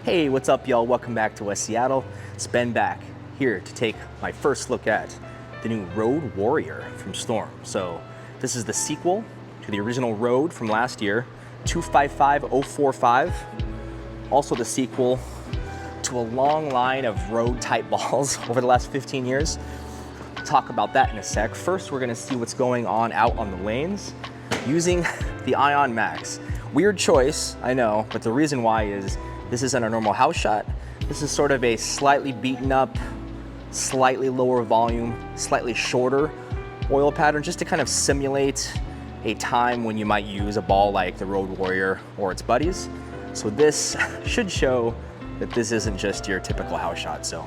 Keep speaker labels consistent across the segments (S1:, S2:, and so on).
S1: Hey, what's up, y'all? Welcome back to West Seattle. It's Ben back here to take my first look at the new Road Warrior from Storm. So this is the sequel to the original Road from last year, 255045. Also the sequel to a long line of Road type balls over the last 15 years. Talk about that in a sec. First, we're gonna see what's going on out on the lanes using the Ion Max. Weird choice, I know, but the reason why is this isn't a normal house shot. This is sort of a slightly beaten up, slightly lower volume, slightly shorter oil pattern, just to kind of simulate a time when you might use a ball like the Road Warrior or its buddies. So this should show that this isn't just your typical house shot. So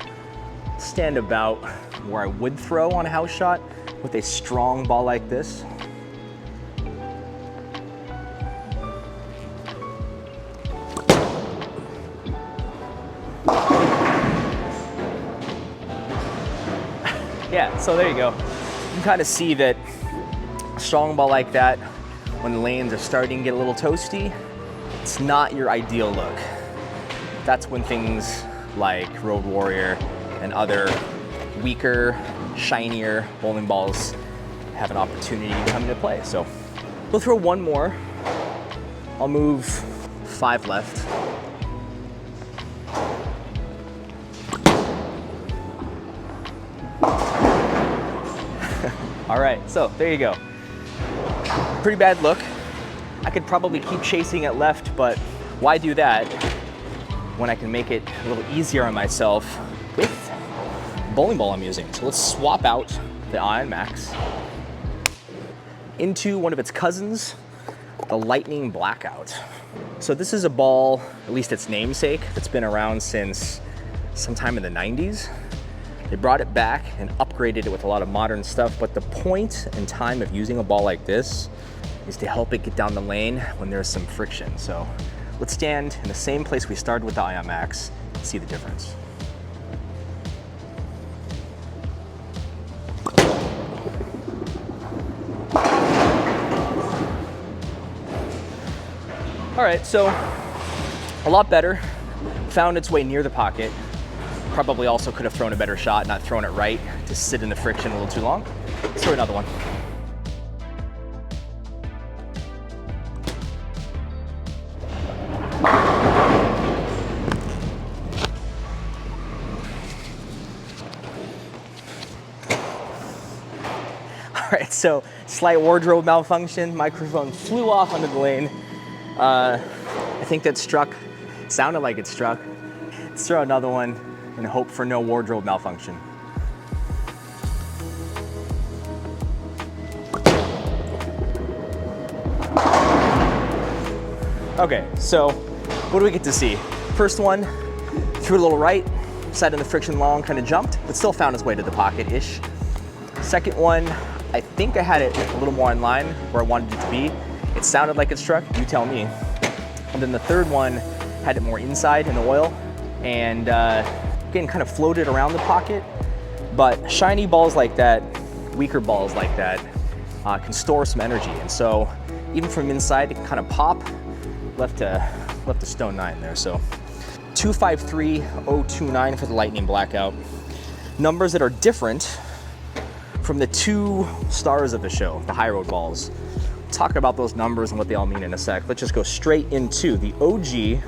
S1: stand about where I would throw on a house shot with a strong ball like this. Yeah, so there you go. You can kind of see that a strong ball like that, when the lanes are starting to get a little toasty, it's not your ideal look. That's when things like Road Warrior and other weaker, shinier bowling balls have an opportunity to come into play. So we'll throw one more. I'll move 5 left. All right, so there you go. Pretty bad look. I could probably keep chasing it left, but why do that when I can make it a little easier on myself with the bowling ball I'm using? So let's swap out the Ion Max into one of its cousins, the Lightning Blackout. So this is a ball, at least its namesake, that's been around since sometime in the 90s. They brought it back and upgraded it with a lot of modern stuff, but the point and time of using a ball like this is to help it get down the lane when there's some friction. So let's stand in the same place we started with the Ion Max and see the difference. All right, so a lot better. Found its way near the pocket. Probably also could have thrown a better shot, not thrown it right to sit in the friction a little too long. Let's throw another one. All right, so slight wardrobe malfunction. Microphone flew off onto the lane. I think that struck, sounded like it struck. Let's throw another one and hope for no wardrobe malfunction. Okay, so what do we get to see? First one, threw it a little right, sat in the friction long, kind of jumped, but still found its way to the pocket-ish. Second one, I think I had it a little more in line where I wanted it to be. It sounded like it struck, you tell me. And then the third one had it more inside in the oil, and again, kind of floated around the pocket. But shiny balls like that, weaker balls like that, can store some energy. And so even from inside, it can kind of pop. Left a stone 9 there. So 253029 for the Lightning Blackout. Numbers that are different from the 2 stars of the show, the high road balls. We'll talk about those numbers and what they all mean in a sec. Let's just go straight into the OG,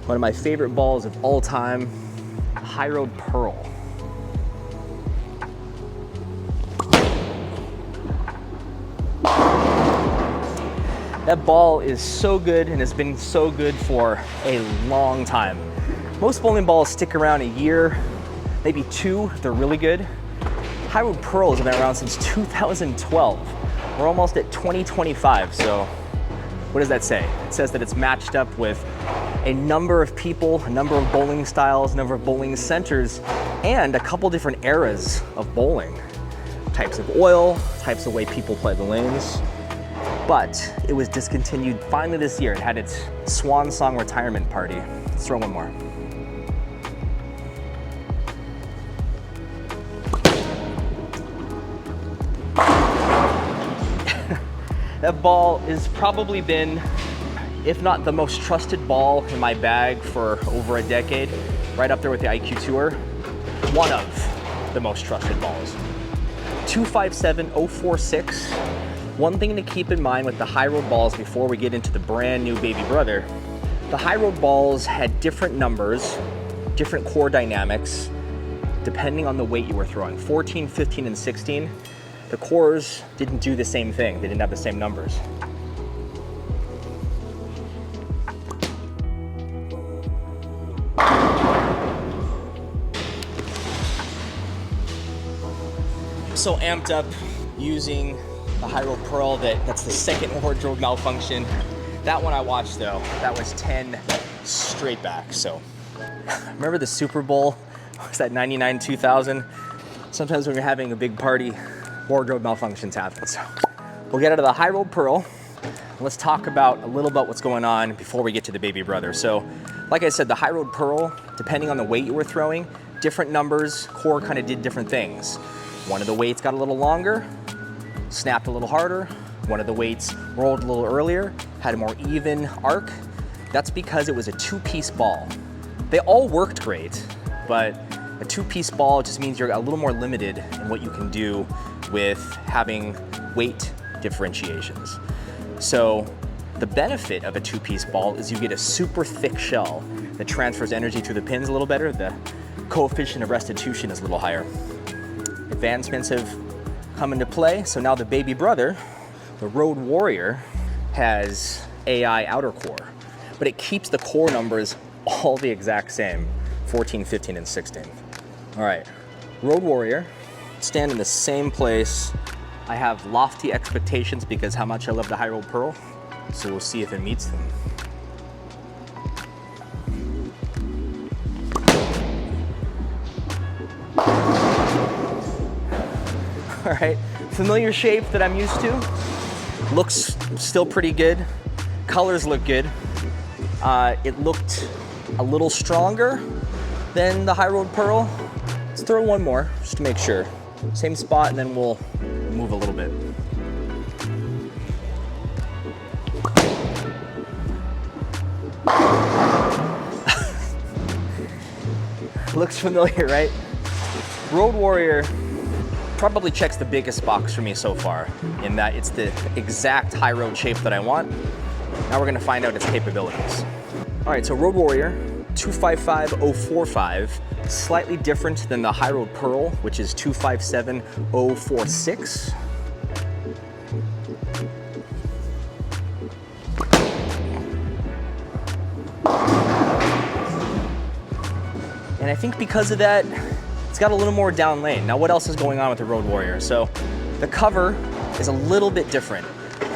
S1: one of my favorite balls of all time, High Road Pearl. That ball is so good and has been so good for a long time. Most bowling balls stick around a year, maybe 2 if they're really good. High Road Pearls have been around since 2012. We're almost at 2025, so what does that say? It says that it's matched up with a number of people, a number of bowling styles, a number of bowling centers, and a couple different eras of bowling. Types of oil, types of way people play the lanes. But it was discontinued finally this year. It had its swan song retirement party. Let's throw one more. That ball has probably been if not the most trusted ball in my bag for over a decade, right up there with the IQ Tour. One of the most trusted balls. 257046. One thing to keep in mind with the high road balls before we get into the brand new baby brother, the high road balls had different numbers, different core dynamics, depending on the weight you were throwing. 14, 15, and 16, the cores didn't do the same thing. They didn't have the same numbers. I'm so amped up using the high road pearl that's the second wardrobe malfunction. That one I watched though, that was 10 straight back. So remember the Super Bowl? Was that 99, 2000? Sometimes when you're having a big party, wardrobe malfunctions happen. So we'll get out of the high road pearl. And let's talk about a little about what's going on before we get to the baby brother. So like I said, the high road pearl, depending on the weight you were throwing, different numbers, core kind of did different things. One of the weights got a little longer, snapped a little harder. One of the weights rolled a little earlier, had a more even arc. That's because it was a two-piece ball. They all worked great, but a two-piece ball just means you're a little more limited in what you can do with having weight differentiations. So the benefit of a two-piece ball is you get a super thick shell that transfers energy through the pins a little better. The coefficient of restitution is a little higher. Advancements have come into play. So now the baby brother, the Road Warrior, has AI outer core, but it keeps the core numbers all the exact same, 14, 15, and 16. All right, Road Warrior, stand in the same place. I have lofty expectations because how much I love the high road pearl, so we'll see if it meets them. All right, familiar shape that I'm used to. Looks still pretty good. Colors look good. It looked a little stronger than the high road pearl. Let's throw one more just to make sure. Same spot, and then we'll move a little bit. Looks familiar, right? Road Warrior probably checks the biggest box for me so far, in that it's the exact high road shape that I want. Now we're gonna find out its capabilities. All right, so Road Warrior 255045, slightly different than the high road pearl, which is 257046. And I think because of that, it's got a little more down lane. Now what else is going on with the Road Warrior? So the cover is a little bit different.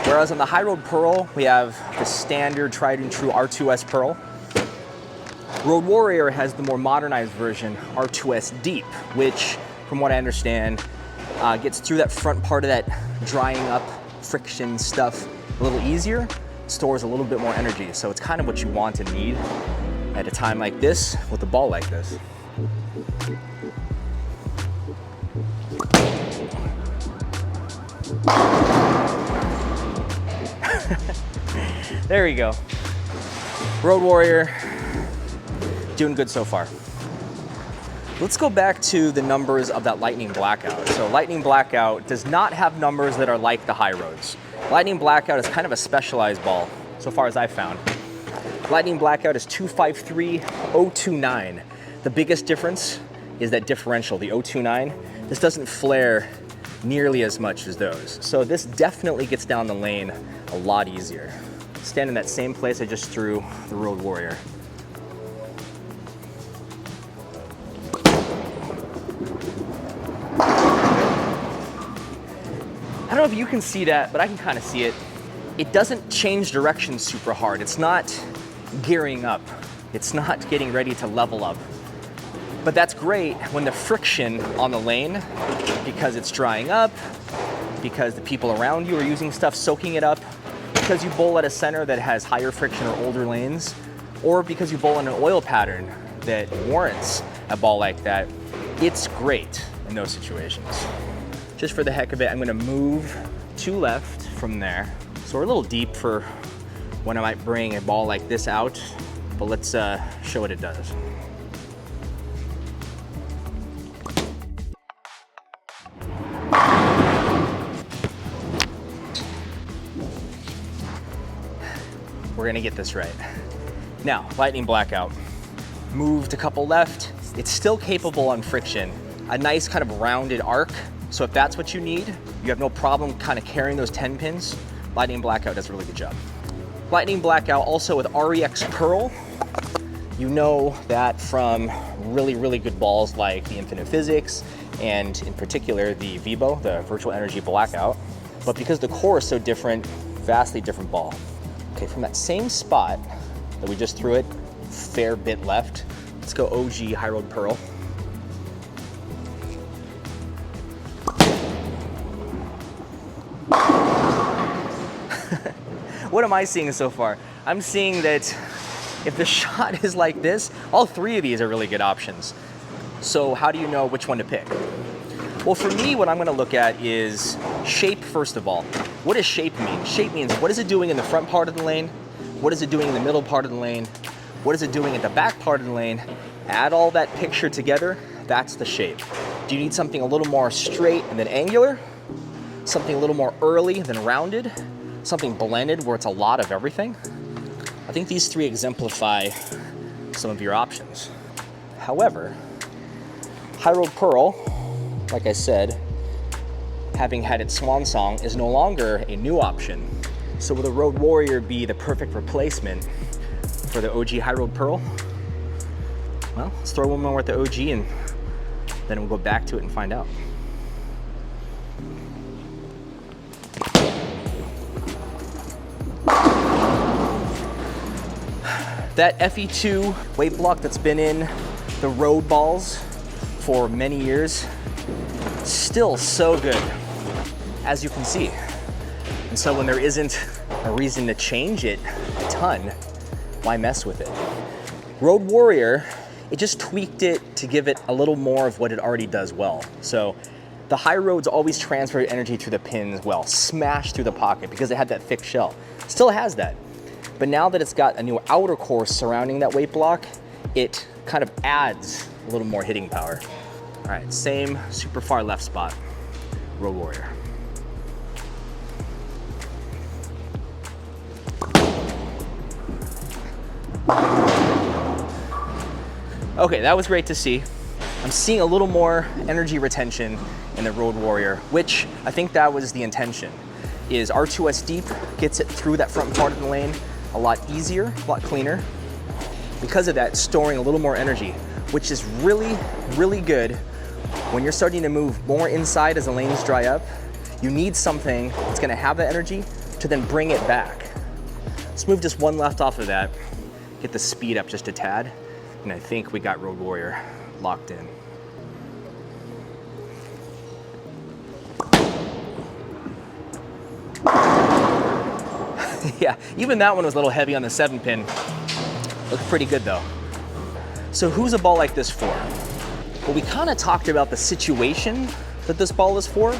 S1: Whereas on the high road pearl, we have the standard tried and true R2S pearl. Road Warrior has the more modernized version, R2S Deep, which, from what I understand, gets through that front part of that drying up friction stuff a little easier, stores a little bit more energy. So it's kind of what you want and need at a time like this with a ball like this. There we go. Road Warrior, doing good so far. Let's go back to the numbers of that Lightning Blackout. So Lightning Blackout does not have numbers that are like the high roads. Lightning Blackout is kind of a specialized ball, so far as I've found. Lightning Blackout is 253029. The biggest difference is that differential, the 029. This doesn't flare nearly as much as those. So this definitely gets down the lane a lot easier. Stand in that same place I just threw the Road Warrior. I don't know if you can see that, but I can kind of see it. It doesn't change direction super hard. It's not gearing up. It's not getting ready to level up. But that's great when the friction on the lane, because it's drying up, because the people around you are using stuff soaking it up, because you bowl at a center that has higher friction or older lanes, or because you bowl in an oil pattern that warrants a ball like that, it's great in those situations. Just for the heck of it, I'm gonna move to left from there. So we're a little deep for when I might bring a ball like this out, but let's show what it does. We're gonna get this right. Now, lightning blackout. Moved a couple left. It's still capable on friction. A nice kind of rounded arc. So if that's what you need, you have no problem kind of carrying those 10 pins. Lightning blackout does a really good job. Lightning blackout also with REX Pearl. You know that from really, really good balls like the Infinite Physics and in particular the Vibo, the Virtual Energy Blackout. But because the core is so different, vastly different ball. Okay, from that same spot that we just threw it, fair bit left, let's go OG High Road Pearl. What am I seeing so far? I'm seeing that if the shot is like this, all three of these are really good options. So how do you know which one to pick? Well, for me, what I'm gonna look at is shape, first of all. What does shape mean? Shape means what is it doing in the front part of the lane? What is it doing in the middle part of the lane? What is it doing at the back part of the lane? Add all that picture together, that's the shape. Do you need something a little more straight and then angular? Something a little more early than rounded? Something blended where it's a lot of everything? I think these three exemplify some of your options. However, High Road Pearl, like I said, having had its swan song, is no longer a new option. So will the Road Warrior be the perfect replacement for the OG High Road Pearl? Well, let's throw one more with the OG and then we'll go back to it and find out. That FE2 weight block that's been in the road balls for many years, still so good, as you can see. And so when there isn't a reason to change it a ton, why mess with it? Road Warrior, it just tweaked it to give it a little more of what it already does well. So the high roads always transferred energy through the pins well, smashed through the pocket because it had that thick shell. Still has that. But now that it's got a new outer core surrounding that weight block, it kind of adds a little more hitting power. All right, same super far left spot, Road Warrior. Okay, that was great to see. I'm seeing a little more energy retention in the Road Warrior, which I think that was the intention, is R2S Deep gets it through that front part of the lane a lot easier, a lot cleaner. Because of that, storing a little more energy, which is really, really good when you're starting to move more inside as the lanes dry up. You need something that's gonna have that energy to then bring it back. Let's move just one left off of that, get the speed up just a tad, and I think we got Road Warrior locked in. Yeah, even that one was a little heavy on the 7-pin. Looked pretty good though. So who's a ball like this for? Well, we kind of talked about the situation that this ball is for,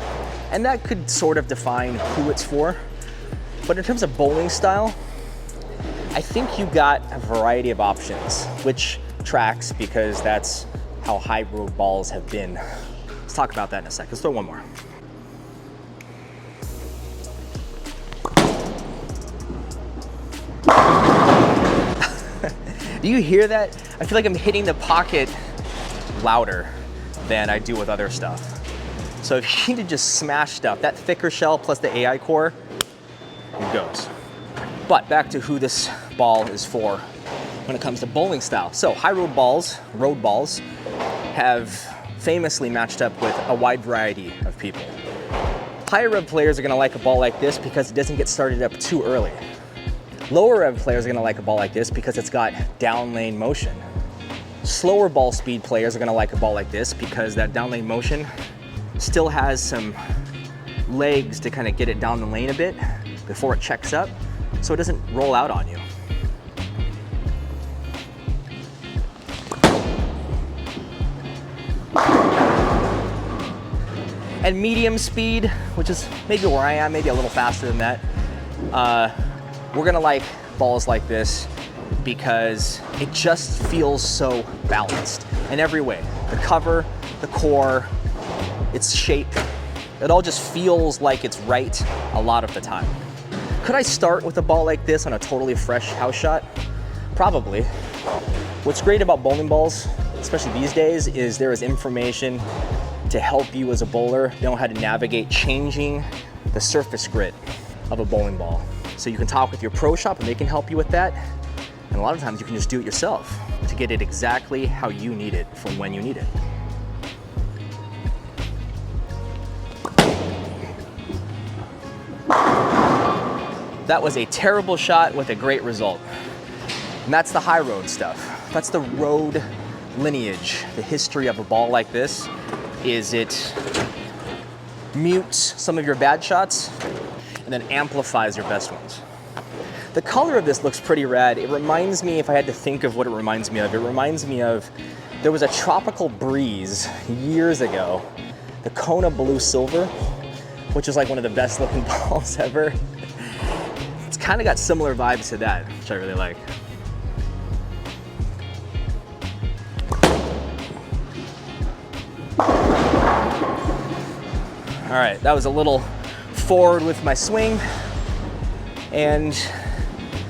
S1: and that could sort of define who it's for. But in terms of bowling style, I think you got a variety of options, which tracks because that's how high road balls have been. Let's talk about that in a sec. Let's throw one more. Do you hear that? I feel like I'm hitting the pocket louder than I do with other stuff. So if you need to just smash stuff, that thicker shell plus the AI core, it goes. But back to who this ball is for when it comes to bowling style. So high road balls, have famously matched up with a wide variety of people. Higher rev players are gonna like a ball like this because it doesn't get started up too early. Lower rev players are gonna like a ball like this because it's got down lane motion. Slower ball speed players are gonna like a ball like this because that down lane motion still has some legs to kind of get it down the lane a bit before it checks up, so it doesn't roll out on you. And medium speed, which is maybe where I am, maybe a little faster than that, we're gonna like balls like this because it just feels so balanced in every way. The cover, the core, its shape, it all just feels like it's right a lot of the time. Could I start with a ball like this on a totally fresh house shot? Probably. What's great about bowling balls, especially these days, is there is information to help you as a bowler know how to navigate changing the surface grit of a bowling ball. So you can talk with your pro shop and they can help you with that. And a lot of times you can just do it yourself to get it exactly how you need it from when you need it. That was a terrible shot with a great result. And that's the high road stuff. That's the road lineage. The history of a ball like this is it mutes some of your bad shots and then amplifies your best ones. The color of this looks pretty rad. It reminds me, if I had to think of what it reminds me of, it reminds me of, there was a tropical breeze years ago, the Kona Blue Silver, which is like one of the best looking balls ever. It's kind of got similar vibes to that, which I really like. All right, that was a little forward with my swing, and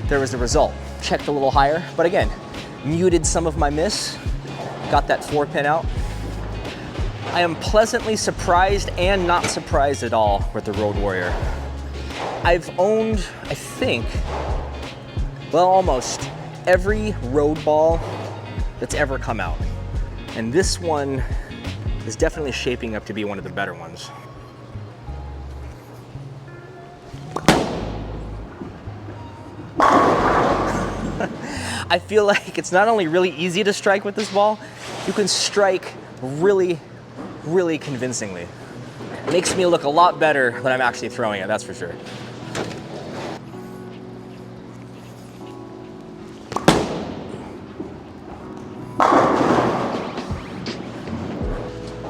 S1: there was the result. Checked a little higher, but again, muted some of my miss, got that 4-pin out. I am pleasantly surprised and not surprised at all with the Road Warrior. I've owned, I think, well, almost every road ball that's ever come out. And this one is definitely shaping up to be one of the better ones. I feel like it's not only really easy to strike with this ball, you can strike really, really convincingly. It makes me look a lot better when I'm actually throwing it, that's for sure.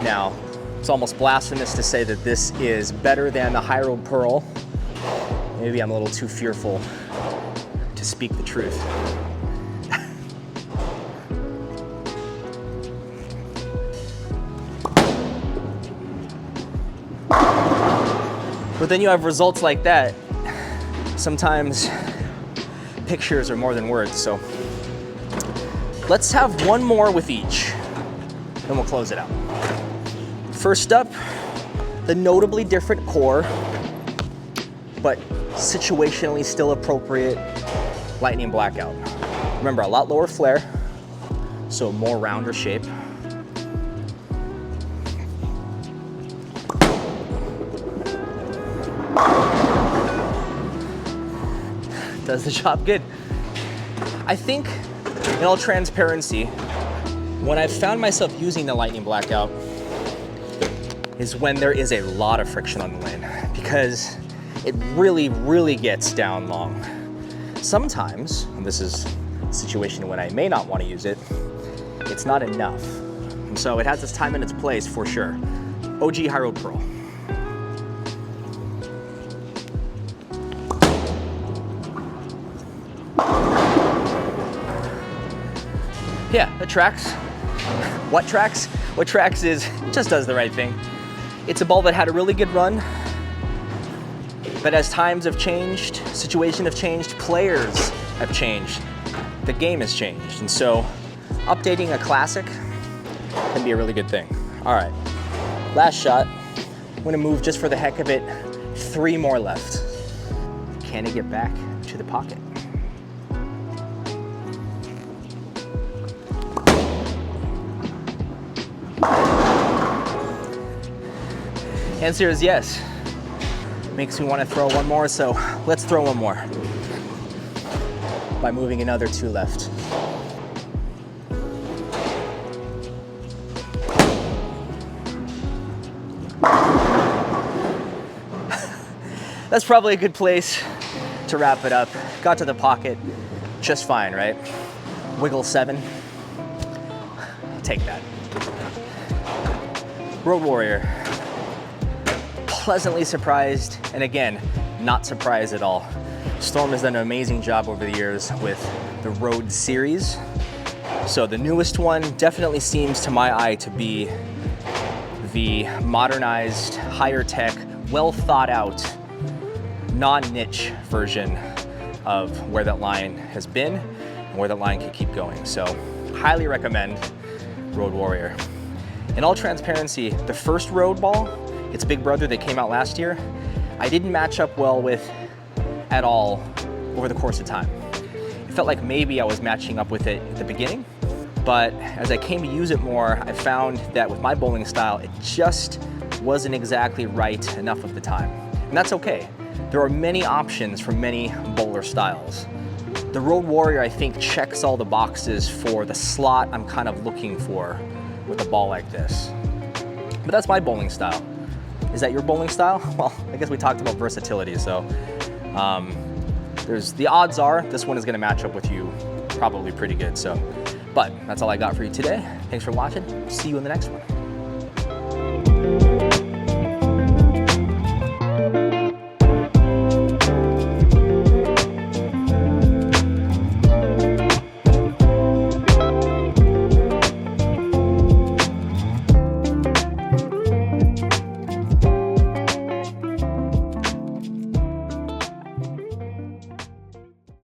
S1: Now, it's almost blasphemous to say that this is better than the High Road Pearl. Maybe I'm a little too fearful to speak the truth. But then you have results like that. Sometimes pictures are more than words, so let's have one more with each, then we'll close it out. First up, the notably different core, but situationally still appropriate Lightning Blackout. Remember, a lot lower flare, so a more rounder shape. Does the job good. I think, in all transparency, when I've found myself using the Lightning Blackout is when there is a lot of friction on the lane, because it really, really gets down long. Sometimes, and this is a situation when I may not want to use it, it's not enough. And so it has its time and its place for sure. OG High Road Pearl. Yeah, it tracks. What tracks? What tracks is, it just does the right thing. It's a ball that had a really good run, but as times have changed, situations have changed, players have changed, the game has changed. And so updating a classic can be a really good thing. All right, last shot. I'm gonna move just for the heck of it, 3 more left. Can it get back to the pocket? Answer is yes. Makes me want to throw one more, so let's throw one more by moving another 2 left. That's probably a good place to wrap it up. Got to the pocket just fine, right? Wiggle 7. I'll take that. Road Warrior. Pleasantly surprised, and again, not surprised at all. Storm has done an amazing job over the years with the Road series. So the newest one definitely seems to my eye to be the modernized, higher tech, well thought out, non-niche version of where that line has been and where that line can keep going. So highly recommend Road Warrior. In all transparency, the first Road ball, its big brother that came out last year, I didn't match up well with at all over the course of time. It felt like maybe I was matching up with it at the beginning, but as I came to use it more, I found that with my bowling style, it just wasn't exactly right enough of the time. And that's okay. There are many options for many bowler styles. The Road Warrior, I think, checks all the boxes for the slot I'm kind of looking for with a ball like this. But that's my bowling style. Is that your bowling style? Well, I guess we talked about versatility, so the odds are this one is gonna match up with you probably pretty good. So, but that's all I got for you today. Thanks for watching. See you in the next one.